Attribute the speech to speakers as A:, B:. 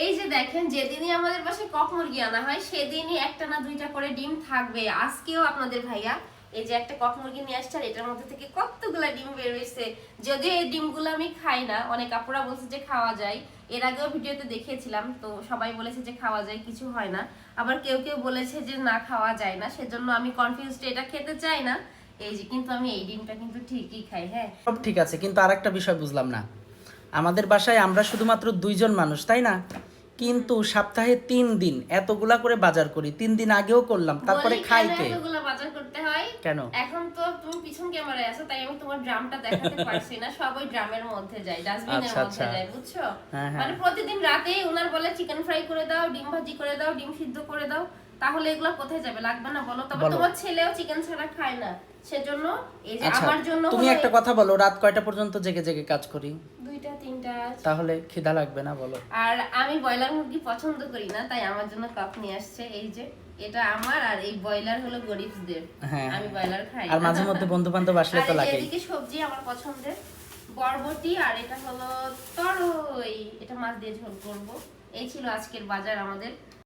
A: এই যে দেখেন, যেদিনই আমাদের বাসায় কক মুরগি আনা হয় সেদিনই একটা না দুইটা করে ডিম থাকবে। আজকেও আপনাদের ভাইয়া এই যে একটা কক মুরগি নিয়ে আসছে, আর এটার মধ্যে থেকে কতগুলা ডিম বের হয়েছে। যদিও এই ডিমগুলো আমি খাই না, অনেক আপুরা বলছে যে খাওয়া যায়, এর আগেও ভিডিওতে দেখিয়েছিলাম, তো সবাই বলেছে যে খাওয়া যায়, কিছু হয় না। আবার কেউ কেউ বলেছে যে না, খাওয়া যায় না, সেজন্য আমি কনফিউজড, এটা খেতে চাই না। এই যে কিন্তু আমি এই ডিমটা কিন্তু ঠিকই খাই। হ্যাঁ,
B: সব ঠিক আছে, কিন্তু আরেকটা বিষয় বুঝলাম না। আমাদের বাসায় আমরা শুধুমাত্র 2 জন মানুষ, তাই না? কিন্তু সপ্তাহে 3 দিন এতগুলা করে বাজার করি। 3 দিন আগেও করলাম, তারপরে
A: বলি
B: খাই
A: কেন
B: কে?
A: এতগুলো বাজার করতে হয়?
B: কেন?
A: এখন তো তুমি পিছন ক্যামেরায় আছো, তাই আমি তোমার ড্রামটা দেখাতে পারছি না। সব ওই ড্রামের মধ্যে যায়, ডাস্টবিনের
B: আচ্ছা,
A: মধ্যে
B: আচ্ছা।
A: যায়, বুঝছো?
B: হ্যাঁ, হ্যাঁ।
A: মানে প্রতিদিন রাতে ওনার বলে চিকেন ফ্রাই করে দাও, ডিম ভাজি করে দাও, ডিম সিদ্ধ করে দাও, তাহলে এগুলো কোথায় যাবে? লাগবে না বলো? তবে
B: বলো।
A: তোমার ছেলেও চিকেন ছাড়া খায় না, সেজন্য এই যে
B: আচ্ছা,
A: আমার জন্য
B: তুমি
A: হলো
B: একটা কথা বলো, রাত কয়টা পর্যন্ত জেগে জেগে কাজ করি?
A: 2টা 3টা।
B: তাহলে খিদা লাগবে না বলো?
A: আর আমি ব্রয়লার মুরগি পছন্দ করি না, তাই আমার জন্য কাপ নিয়ে আসছে। এই যে এটা আমার, আর এই ব্রয়লার হলো গরিবদের।
B: হ্যাঁ,
A: আমি ব্রয়লার খাই
B: আর
A: না।
B: মাঝে মধ্যে বন্ধু-বান্ধব আসলে
A: আর
B: তো
A: এই যে
B: লাগেই।
A: এদিকে সবজি আমার পছন্দের, বরবটি, আর এটা হলো তরই, এটা মাছ দিয়ে ঝোল করব। এই ছিল আজকের বাজার আমাদের।